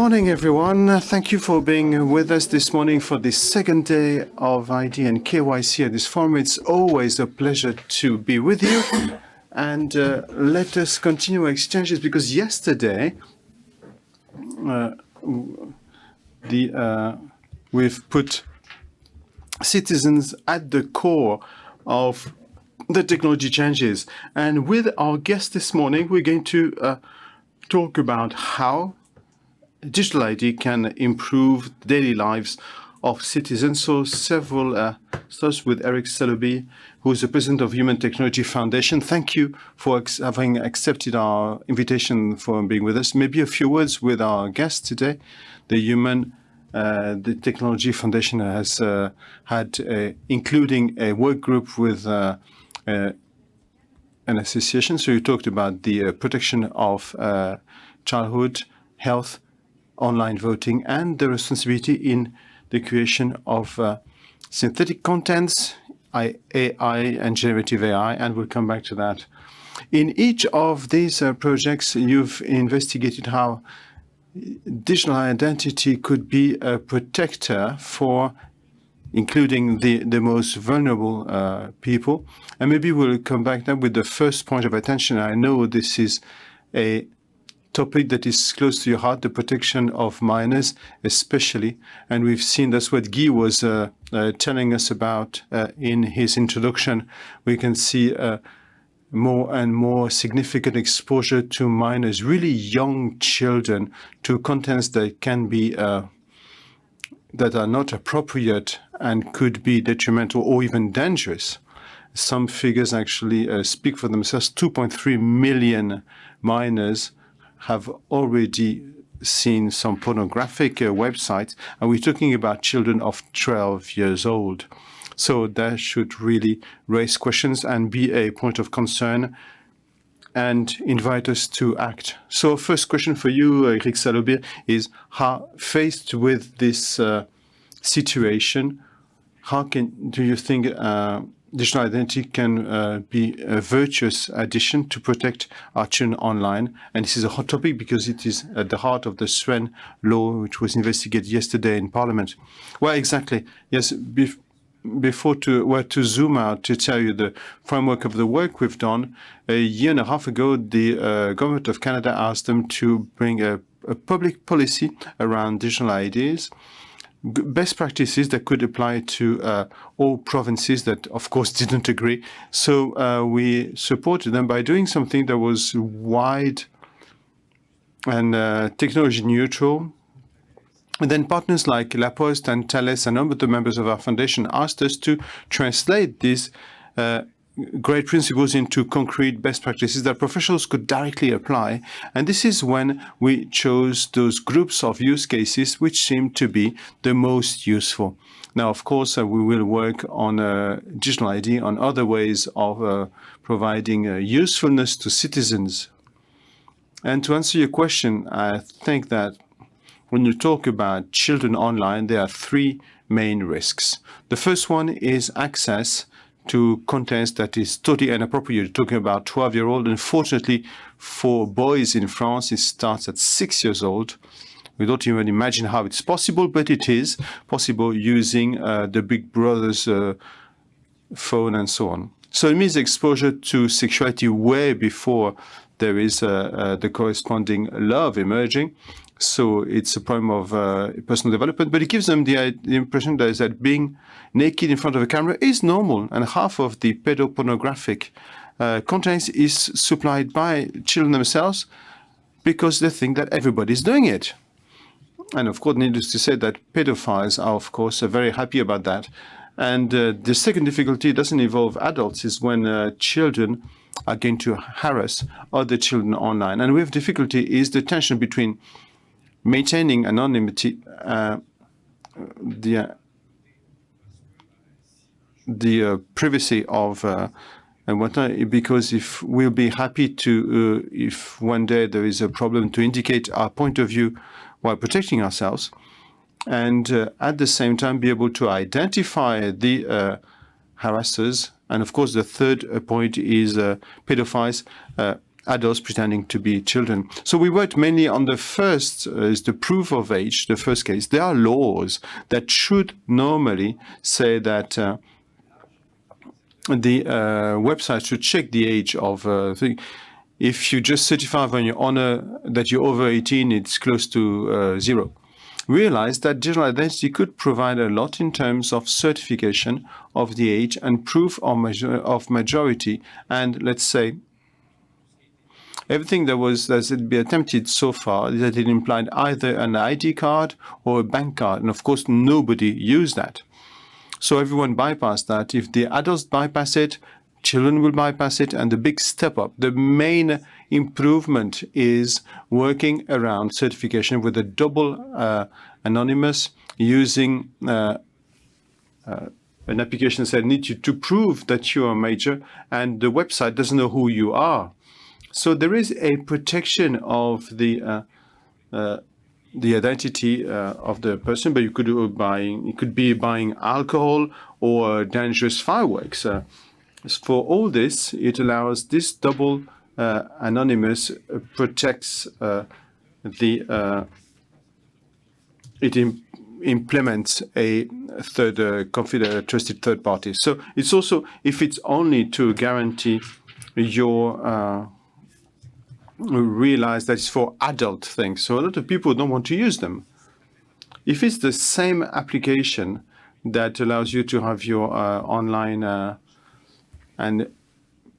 morning, everyone. Thank you for being with us this morning for the second day of ID and KYC at this forum. It's always a pleasure to be with you. And let us continue exchanges, because yesterday we've put citizens at the core of the technology changes. And with our guest this morning, we're going to talk about how digital ID can improve the daily lives of citizens. So several starts with Eric Saloubi, who is the president of Human Technology Foundation. Thank you for having accepted our invitation for being with us. Maybe a few words with our guest today. The Technology Foundation has had, including a work group with an association. So you talked about the protection of childhood health, online voting, and the responsibility in the creation of synthetic contents, AI and generative AI, and we'll come back to that. In each of these projects, you've investigated how digital identity could be a protector for including the most vulnerable people. And maybe we'll come back now with the first point of attention. I know this is a topic that is close to your heart, the protection of minors, especially. And we've seen that's what Guy was telling us about in his introduction. We can see more and more significant exposure to minors, really young children, to contents that can be that are not appropriate and could be detrimental or even dangerous. Some figures actually speak for themselves. 2.3 million minors have already seen some pornographic websites, and we're talking about children of 12 years old. So that should really raise questions and be a point of concern and invite us to act. So first question for you, Eric Saloubi, is how, faced with this situation, how do you think digital identity can be a virtuous addition to protect our children online? And this is a hot topic because it is at the heart of the SREN law, which was investigated yesterday in Parliament. Well, exactly. Yes, to zoom out to tell you the framework of the work we've done, a year and a half ago, the government of Canada asked them to bring a public policy around digital IDs, best practices that could apply to all provinces that, of course, didn't agree. So we supported them by doing something that was wide and technology neutral. And then partners like La Poste and Thales and other members of our foundation asked us to translate these great principles into concrete best practices that professionals could directly apply. And this is when we chose those groups of use cases which seem to be the most useful. Now, of course, we will work on digital ID, on other ways of providing usefulness to citizens. And to answer your question, I think that when you talk about children online, there are three main risks. The first one is access to contents that is totally inappropriate. You're talking about 12-year-old. Unfortunately, for boys in France, it starts at 6 years old. We don't even imagine how it's possible, but it is possible using the Big Brother's phone and so on. So it means exposure to sexuality way before there is the corresponding love emerging. So it's a problem of personal development, but it gives them the impression that being naked in front of a camera is normal, and half of the pedopornographic content is supplied by children themselves because they think that everybody's doing it. And of course, needless to say that pedophiles are, of course, very happy about that. And the second difficulty doesn't involve adults, is when children are going to harass other children online. And with difficulty is the tension between maintaining anonymity, the privacy of and whatnot, because if we'll be happy to, if one day there is a problem, to indicate our point of view while protecting ourselves, and at the same time be able to identify the harassers. And of course, the third point is pedophiles adults pretending to be children. So we worked mainly on the first, is the proof of age, the first case. There are laws that should normally say that the website should check the age of if you just certify on your honor that you're over 18, it's close to zero. Realize that digital identity could provide a lot in terms of certification of the age and proof of majority. And let's say everything that's been attempted so far is that it implied either an ID card or a bank card. And of course, nobody used that. So everyone bypassed that. If the adults bypass it, children will bypass it. And the big step up, the main improvement is working around certification with a double anonymous using an application that needs you to prove that you are major and the website doesn't know who you are. So there is a protection of the identity of the person, but you could be buying alcohol or dangerous fireworks. For all this, it allows this double anonymous protects implements a third trusted third party. So it's also, if it's only to guarantee your realize that it's for adult things. So a lot of people don't want to use them. If it's the same application that allows you to have your online and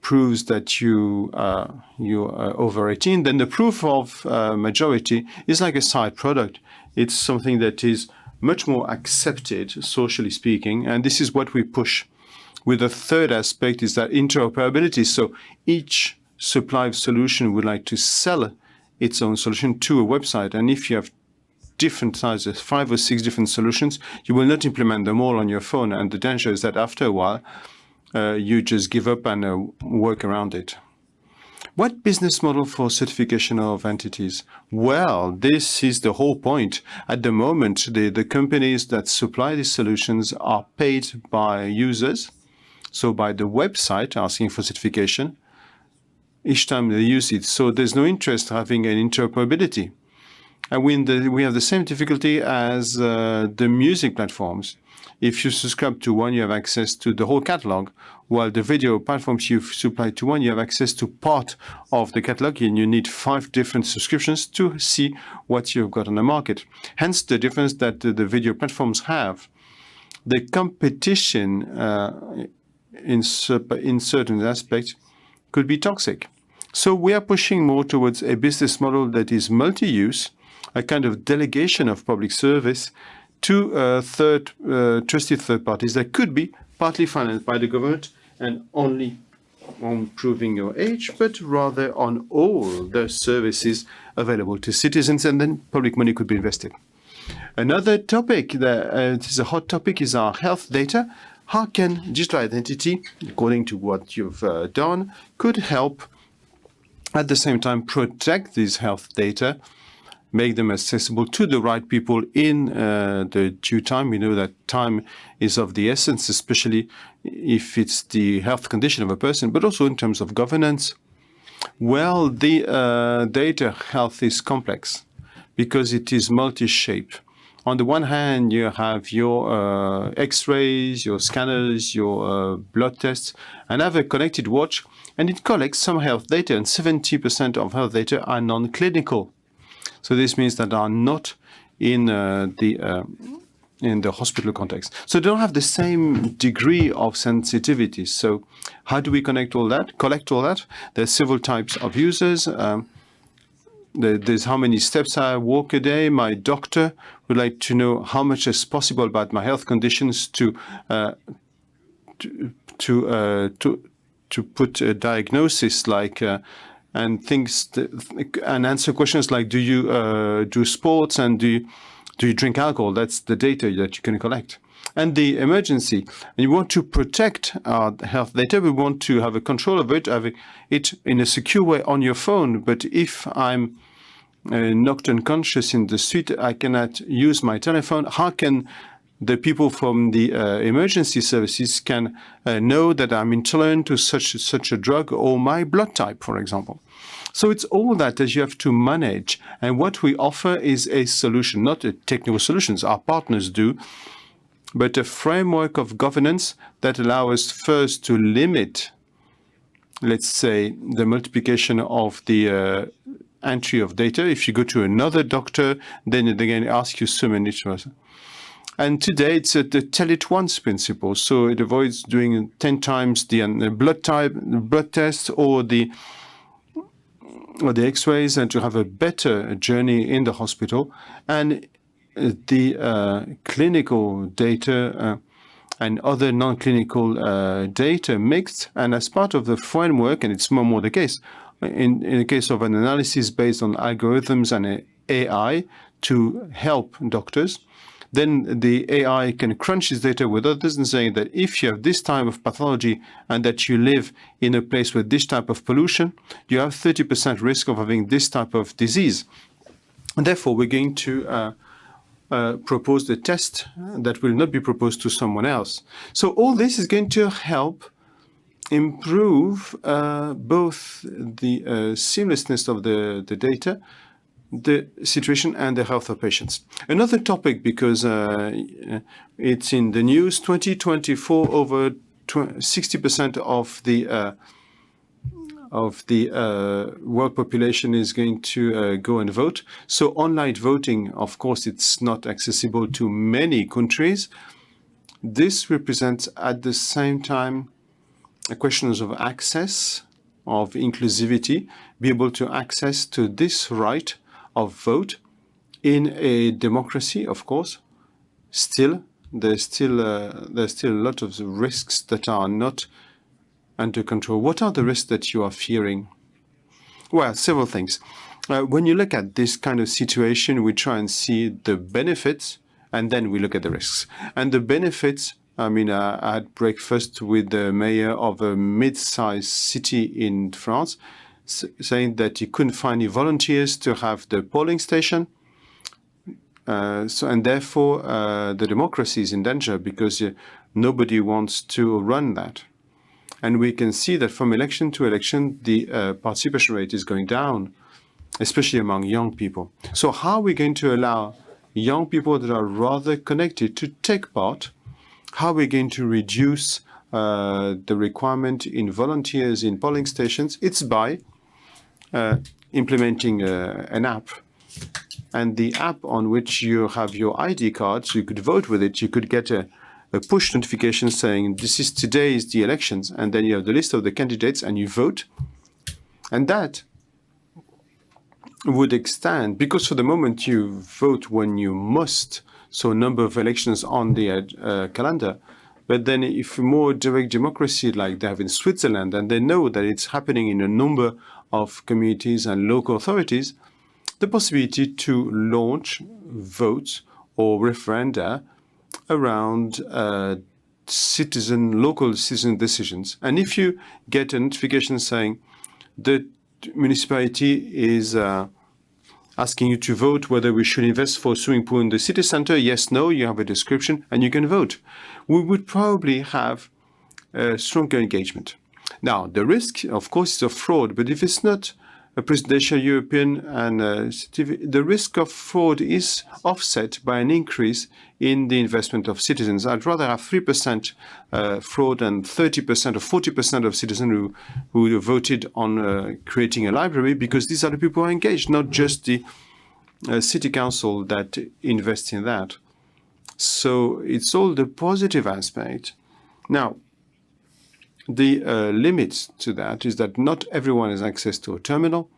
proves that you're over 18, then the proof of majority is like a side product. It's something that is much more accepted, socially speaking, and this is what we push. With the third aspect is that interoperability. So each supply solution would like to sell its own solution to a website. And if you have different sizes, 5 or 6 different solutions, you will not implement them all on your phone. And the danger is that after a while, you just give up and work around it. What business model for certification of entities? Well, this is the whole point. At the moment, the companies that supply these solutions are paid by users, so by the website asking for certification, each time they use it. So there's no interest having an interoperability. And we have the same difficulty as the music platforms. If you subscribe to one, you have access to the whole catalog, while the video platforms you supply to one, you have access to part of the catalog, and you need 5 different subscriptions to see what you've got on the market. Hence the difference that the video platforms have. The competition in certain aspects could be toxic. So we are pushing more towards a business model that is multi-use, a kind of delegation of public service to trusted third parties that could be partly financed by the government and only on proving your age, but rather on all the services available to citizens, and then public money could be invested. Another topic that is a hot topic is our health data. How can digital identity, according to what you've done, could help at the same time protect these health data, make them accessible to the right people in the due time? We know that time is of the essence, especially if it's the health condition of a person, but also in terms of governance. Well, the data health is complex because it is multi-shape. On the one hand, you have your X-rays, your scanners, your blood tests, and have a connected watch, and it collects some health data, and 70% of health data are non-clinical. So this means that they are not in the hospital context. So they don't have the same degree of sensitivity. So how do we collect all that? There's several types of users. There's how many steps I walk a day. My doctor would like to know how much is possible about my health conditions to put a diagnosis like and things and answer questions like, do you do sports and do you drink alcohol? That's the data that you can collect. And the emergency, and you want to protect our health data. We want to have a control of it, have it in a secure way on your phone. But if I'm knocked unconscious in the street, I cannot use my telephone. How can the people from the emergency services can know that I'm intolerant to such a drug or my blood type, for example. So it's all that you have to manage. And what we offer is a solution, not a technical solutions. Our partners do, but a framework of governance that allow us first to limit, let's say, the multiplication of the entry of data. If you go to another doctor, then they're going to ask you so many things. And today it's the tell it once principle. So it avoids doing 10 times the blood type, blood test, or the X-rays, and to have a better journey in the hospital. And the clinical data and other non-clinical data mixed, and as part of the framework, and it's more and more the case, in the case of an analysis based on algorithms and AI to help doctors, then the AI can crunch this data with others and say that if you have this type of pathology and that you live in a place with this type of pollution, you have 30% risk of having this type of disease. And therefore, we're going to propose the test that will not be proposed to someone else. So all this is going to help improve both the seamlessness of the data, the situation, and the health of patients. Another topic, because it's in the news, 2024, over 60% of the world population is going to go and vote. So online voting, of course, it's not accessible to many countries. This represents at the same time questions of access, of inclusivity, be able to access to this right of vote in a democracy. Of course, there's still a lot of risks that are not under control. What are the risks that you are fearing? Well, several things. When you look at this kind of situation, we try and see the benefits, and then we look at the risks. And the benefits, I mean, I had breakfast with the mayor of a mid-sized city in France, saying that he couldn't find any volunteers to have the polling station. And therefore, the democracy is in danger because nobody wants to run that. And we can see that from election to election, the participation rate is going down, especially among young people. So how are we going to allow young people that are rather connected to take part? How are we going to reduce the requirement in volunteers in polling stations? It's by implementing an app. And the app on which you have your ID card, so you could vote with it, you could get a push notification saying today is the elections, and then you have the list of the candidates and you vote. And that would extend, because for the moment you vote when you must, so a number of elections on the calendar. But then if more direct democracy like they have in Switzerland, and they know that it's happening in a number of communities and local authorities, the possibility to launch votes or referenda around local citizen decisions. And if you get a notification saying the municipality is asking you to vote whether we should invest for a swimming pool in the city center, yes, no, you have a description and you can vote. We would probably have a stronger engagement. Now, the risk, of course, is of fraud, but if it's not a presidential European and the risk of fraud is offset by an increase in the investment of citizens. I'd rather have 3% fraud than 30% or 40% of citizens who voted on creating a library, because these are the people who are engaged, not just the city council that invest in that. So it's all the positive aspect. Now, the limit to that is that not everyone has access to a terminal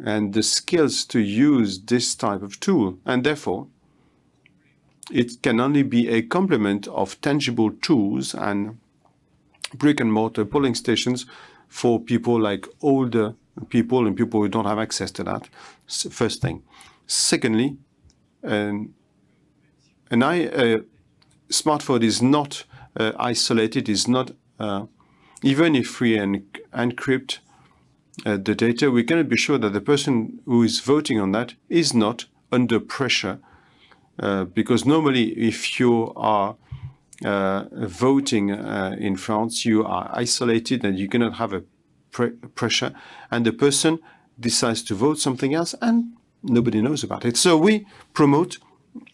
and the skills to use this type of tool. And therefore, it can only be a complement of tangible tools and brick and mortar polling stations for people like older people and people who don't have access to that. First thing. Secondly, smartphone is not isolated, is not, even if we encrypt the data, we cannot be sure that the person who is voting on that is not under pressure because normally if you are voting in France, you are isolated and you cannot have a pressure, and the person decides to vote something else and nobody knows about it. So we promote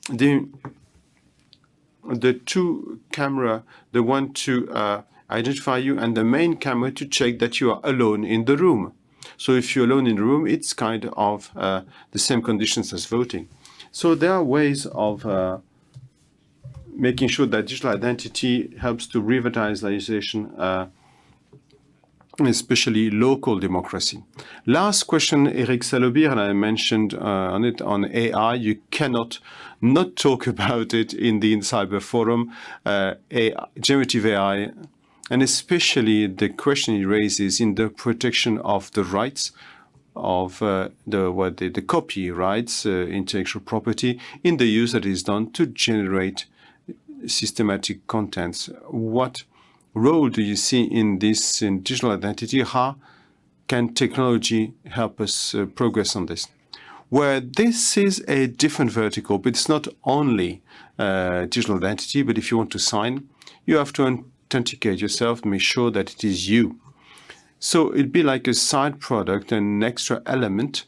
the two camera, the one to identify you and the main camera to check that you are alone in the room. So if you're alone in the room, it's kind of the same conditions as voting. So there are ways of making sure that digital identity helps to revitalize legislation, especially local democracy. Last question, Eric Salobir, and I mentioned on it on AI. You cannot not talk about it in the INCYBER forum, generative AI, and especially the question it raises in the protection of the rights of the copyrights, intellectual property, in the use that is done to generate systematic contents. What role do you see in this in digital identity? How can technology help us progress on this? Where this is a different vertical, but it's not only digital identity, but if you want to sign, you have to authenticate yourself, make sure that it is you. So it'd be like a side product, an extra element,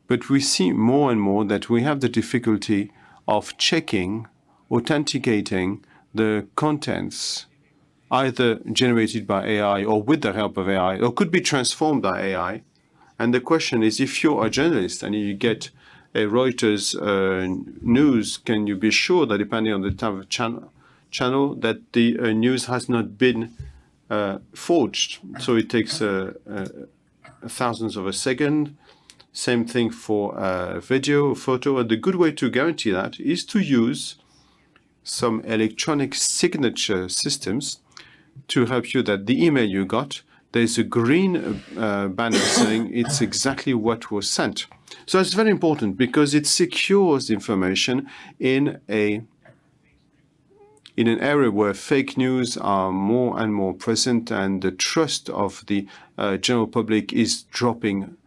but we see more and more that we have the difficulty of checking, authenticating the contents either generated by AI or with the help of AI, or could be transformed by AI. And the question is, if you're a journalist and you get a Reuters news, can you be sure that depending on the type of channel that the news has not been forged? So it takes thousands of a second. Same thing for video, photo. And the good way to guarantee that is to use some electronic signature systems to help you that the email you got, there's a green banner saying it's exactly what was sent. So it's very important because it secures information in an area where fake news are more and more present, and the trust of the general public is dropping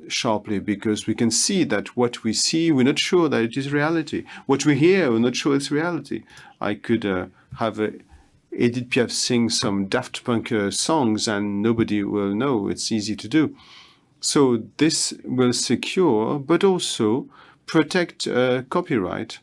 sharply, because we can see that what we see, we're not sure that it is reality. What we hear, we're not sure it's reality. I could have Edith Piaf sing some Daft Punk songs and nobody will know. It's easy to do. So this will secure, but also protect copyright,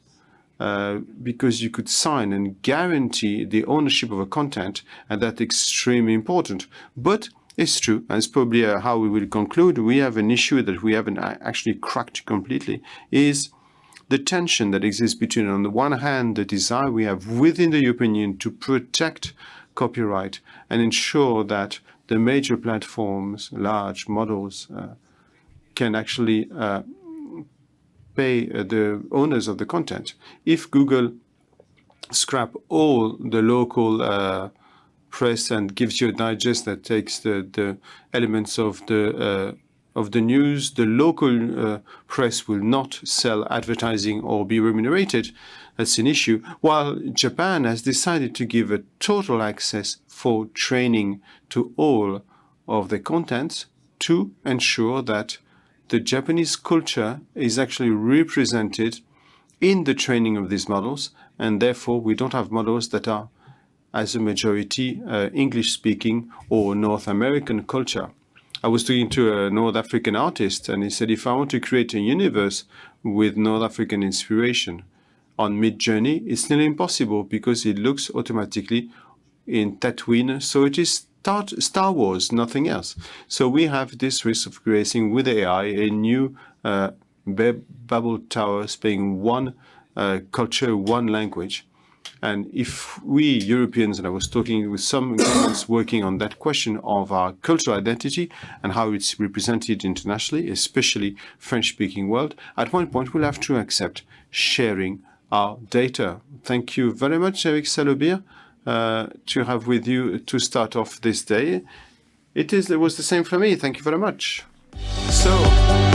because you could sign and guarantee the ownership of a content, and that's extremely important. But it's true, and it's probably how we will conclude. We have an issue that we haven't actually cracked completely, is the tension that exists between, on the one hand, the desire we have within the European Union to protect copyright and ensure that the major platforms, large models, can actually pay the owners of the content. If Google scrap all the local press and gives you a digest that takes the elements of the news, the local press will not sell advertising or be remunerated. That's an issue. While Japan has decided to give a total access for training to all of the contents to ensure that the Japanese culture is actually represented in the training of these models, and therefore we don't have models that are, as a majority, English-speaking or North American culture. I was talking to a North African artist, and he said, if I want to create a universe with North African inspiration on Mid-Journey, it's nearly impossible because it looks automatically in Tatooine. So it is Star Wars, nothing else. So we have this risk of creating with AI a new Babel Tower, being one culture, one language. And if we Europeans, and I was talking with some governments working on that question of our cultural identity and how it's represented internationally, especially French-speaking world, at one point we'll have to accept sharing our data. Thank you very much, Eric Salobir, to have with you to start off this day. It was the same for me. Thank you very much. So.